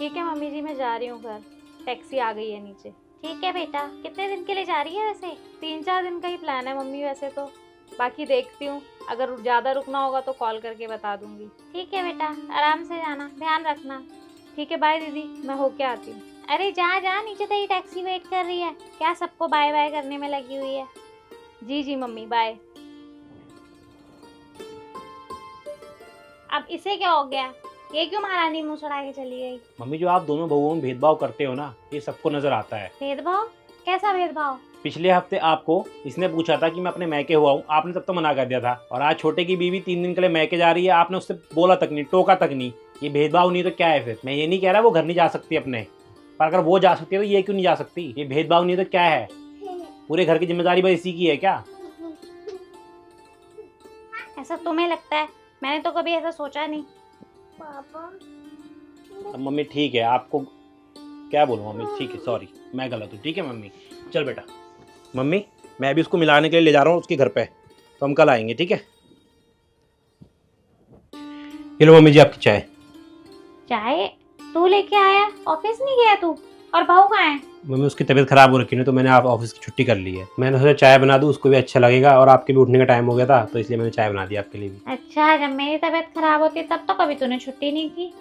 ठीक है मम्मी जी, मैं जा रही हूँ घर, टैक्सी आ गई है नीचे। ठीक है बेटा, कितने दिन के लिए जा रही है वैसे? 3-4 दिन का ही प्लान है मम्मी वैसे तो, बाकी देखती हूँ, अगर ज़्यादा रुकना होगा तो कॉल करके बता दूंगी। ठीक है बेटा, आराम से जाना, ध्यान रखना। ठीक है, बाय दीदी, मैं होके आती हूँ। अरे जा जा, नीचे तेरी टैक्सी वेट कर रही है, क्या सबको बाय बाय करने में लगी हुई है। जी जी मम्मी, बाय। अब इसे क्या हो गया, ये क्यों महारानी मुंह चढ़ा के चली गई? मम्मी, जो आप दोनों बहुओं में भेदभाव करते हो ना, ये सबको नजर आता है। भेदभाव? कैसा भेदभाव? पिछले हफ्ते आपको इसने पूछा था कि मैं अपने मैके हुआ हूँ, आपने तब तो मना कर दिया था। और आज छोटे की बीवी 3 दिन के लिए मैके जा रही है, आपने उससे बोला तक नहीं, टोका तक नहीं। ये भेदभाव नहीं तो क्या है फिर? मैं ये नहीं कह रहा वो घर नहीं जा सकती अपने, पर अगर वो जा सकती है तो ये क्यों नहीं जा सकती? ये भेदभाव नहीं तो क्या है? पूरे घर की जिम्मेदारी बस इसी की है क्या? ऐसा तुम्हें लगता है, मैंने तो कभी ऐसा सोचा नहीं। पापा अब मम्मी ठीक है, आपको क्या बोलूँ मम्मी, ठीक है, सॉरी, मैं गलत हूँ। ठीक है मम्मी, चल बेटा। मम्मी, मैं अभी उसको मिलाने के लिए ले जा रहा हूँ उसके घर पे, तो हम कल आएंगे, ठीक है? ये लो मम्मी जी आपकी चाय। चाय तू लेके आया? ऑफिस नहीं गया तू? और बहू कहाँ है? मम्मी उसकी तबीयत खराब हो रखी है ना, तो मैंने आप ऑफिस की छुट्टी कर ली है। मैंने सोचा चाय बना दूँ, उसको भी अच्छा लगेगा, और आपके भी उठने का टाइम हो गया था, तो इसलिए मैंने चाय बना दी आपके लिए भी। अच्छा, जब मेरी तबीयत खराब होती तब तो कभी तूने छुट्टी नहीं की,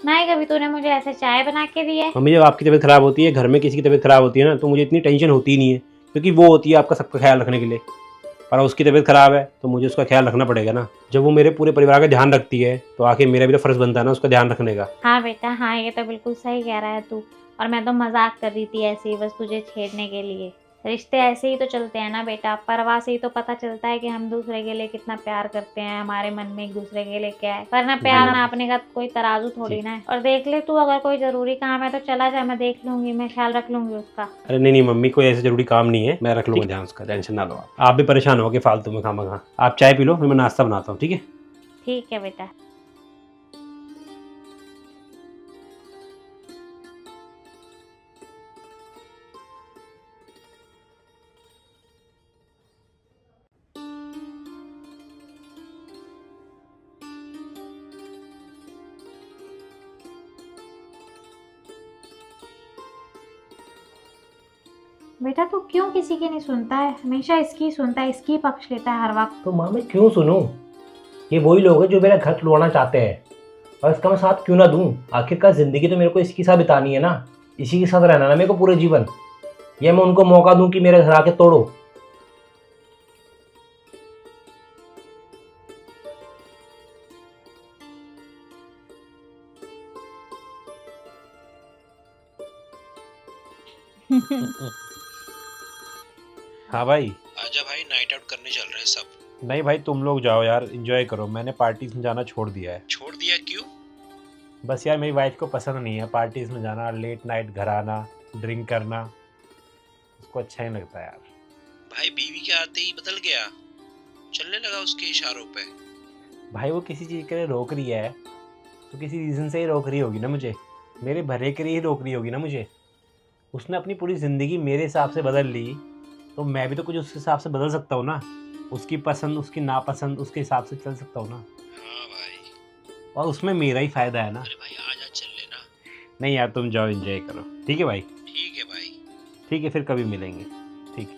ना ही कभी तूने मुझे ऐसे चाय बना के दी है। मम्मी, जब आपकी तबीयत खराब होती है, घर में किसी की तबीयत खराब होती है ना, तो मुझे इतनी टेंशन होती ही नहीं है, क्योंकि वो होती है आपका सबका ख्याल रखने के लिए। पर उसकी तबीयत खराब है तो मुझे उसका ख्याल रखना पड़ेगा ना। जब वो मेरे पूरे परिवार का ध्यान रखती है, तो आखिर मेरा भी तो फर्ज बनता है ना उसका ध्यान रखने का। हाँ बेटा हाँ, ये तो बिल्कुल सही कह रहा है तू, और मैं तो मजाक कर रही थी ऐसे ही बस तुझे छेड़ने के लिए। रिश्ते ऐसे ही तो चलते हैं ना बेटा, परवाह से ही तो पता चलता है कि हम दूसरे के लिए कितना प्यार करते हैं, हमारे मन में एक दूसरे के लिए क्या है। पर ना प्यार नापने का कोई तराजू थोड़ी ना है। और देख ले तू, अगर कोई जरूरी काम है तो चला जा, मैं देख लूंगी, मैं ख्याल रख लूंगी उसका। अरे नहीं नहीं मम्मी, कोई ऐसा जरूरी काम नहीं है, मैं रख लूंगा ध्यान उसका, टेंशन ना लो आप भी परेशान हो गए फालतू में खामा। आप चाय पी लो, फिर मैं नाश्ता बनाता हूँ, ठीक है? ठीक है बेटा। बेटा तू क्यों किसी की नहीं सुनता है, हमेशा इसकी सुनता है, इसकी पक्ष लेता है हर वक्त। तो माँ मैं क्यों सुनूं? ये वही लोग हैं जो मेरा घर छुड़वाना चाहते हैं, और इसका मैं साथ क्यों ना दूं? आखिरकार जिंदगी तो मेरे को इसके साथ बितानी है ना, इसी के साथ रहना ना मेरे को पूरे जीवन। ये मैं उनको मौका दूं कि मेरे घर आके तोड़ो? हाँ भाई। आजा भाई, नाइट आउट करने चल रहे हैं सब। नहीं भाई, तुम लोग जाओ यार, एंजॉय करो, मैंने पार्टीज में जाना छोड़ दिया है। छोड़ दिया क्यों? बस यार मेरी वाइफ को पसंद नहीं है पार्टीज में जाना, लेट नाइट घर आना, ड्रिंक करना, उसको अच्छा नहीं लगता यार। भाई बीवी के आते ही बदल गया, चलने लगा उसके इशारों पे। भाई वो किसी चीज़ के लिए रोक रही है तो किसी रीज़न से ही रोक रही होगी ना मुझे, मेरे भले के लिए ही रोक रही होगी ना मुझे। उसने अपनी पूरी ज़िंदगी मेरे हिसाब से बदल ली, तो मैं भी तो कुछ उसके हिसाब से बदल सकता हूँ ना। उसकी पसंद उसकी नापसंद उसके हिसाब से चल सकता हूँ ना, हाँ भाई। और उसमें मेरा ही फ़ायदा है ना। अरे भाई आजा, चल लेना। नहीं यार, तुम जाओ एंजॉय करो, ठीक है भाई? ठीक है भाई। ठीक है, फिर कभी मिलेंगे, ठीक है?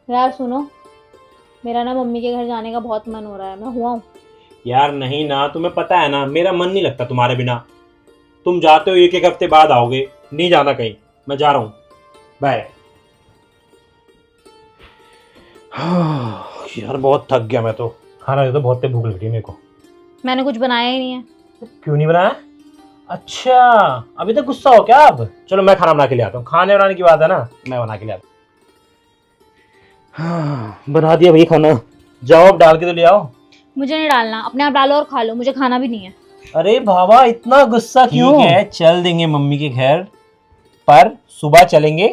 यार सुनो, मेरा ना मम्मी के घर जाने का बहुत मन हो रहा है, मैं हुआ हूँ। यार नहीं ना, तुम्हें पता है ना मेरा मन नहीं लगता तुम्हारे बिना। तुम जाते हो 1-1 हफ्ते बाद आओगे, नहीं जाना कहीं, मैं जा रहा हूँ, बाय। यार बहुत थक गया मैं तो, खाना दे दो, बहुत तेज भूख लग रही है मेरे को। मैंने कुछ बनाया ही नहीं है। क्यों नहीं बनाया? अच्छा, अभी तक गुस्सा हो क्या आप? चलो मैं खाना बना के ले आता हूँ, खाने बनाने की बात है ना, मैं बना के ले आता हूँ। बना दिया भाई खाना, जाओ अब डाल के तो ले आओ। मुझे नहीं डालना, अपने आप डालो और खा लो, मुझे खाना भी नहीं है। अरे बाबा इतना गुस्सा क्यों? ठीक है, चल देंगे मम्मी के घर, पर सुबह चलेंगे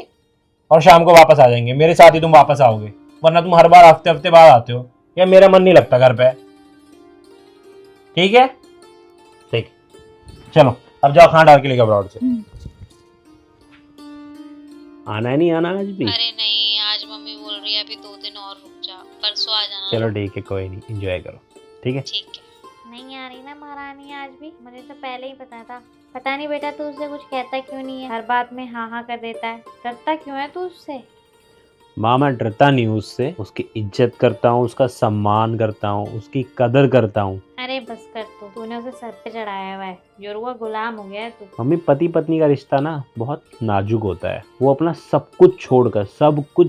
और शाम को वापस आ जाएंगे, मेरे साथ ही तुम वापस आओगे, वरना तुम हर बार हफ्ते हफ्ते बाद आते हो, या मेरा मन नहीं लगता घर पे। ठीक है, ठीक, चलो अब जाओ खाना डाल के लेकर ब्रॉड से। आना है नहीं आना आज भी? अरे नहीं, आज मम्मी अभी 2 दिन और रुक जा, परसों आ जाना। चलो ठीक है, कोई नहीं, एंजॉय करो, ठीक है। ठीक है। नहीं आ रही ना महारानी आज भी, मुझे तो पहले ही पता था। पता नहीं बेटा तू उससे कुछ कहता क्यों नहीं है, हर बात में हाँ हाँ कर देता है, डरता क्यों है तू उससे? माँ मैं डरता नहीं हूँ उससे, उसकी इज्जत करता हूँ, उसका सम्मान करता हूँ, उसकी कदर करता हूँ। अरे बस कर तूने उसे सर पे चढ़ाया हुआ है, जुड़वा गुलाम हो गया है तू। मम्मी पति पत्नी का रिश्ता ना बहुत नाजुक होता है। वो अपना सब कुछ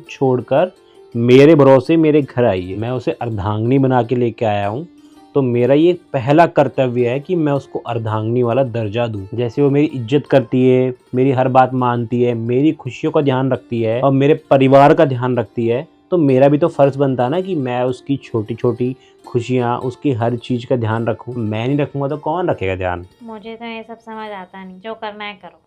छोड़कर मेरे भरोसे मेरे घर आई है। मैं उसे अर्धांगिनी बना के लेके आया हूँ, तो मेरा ये पहला कर्तव्य है कि मैं उसको अर्धांगिनी वाला दर्जा दूं। जैसे वो मेरी इज्जत करती है, मेरी हर बात मानती है, मेरी खुशियों का ध्यान रखती है और मेरे परिवार का ध्यान रखती है, तो मेरा भी तो फर्ज बनता है ना कि मैं उसकी छोटी छोटी खुशियाँ, उसकी हर चीज़ का ध्यान रखूं। मैं नहीं रखूंगा तो कौन रखेगा ध्यान? मुझे तो ये सब समझ आता नहीं, जो करना है करो।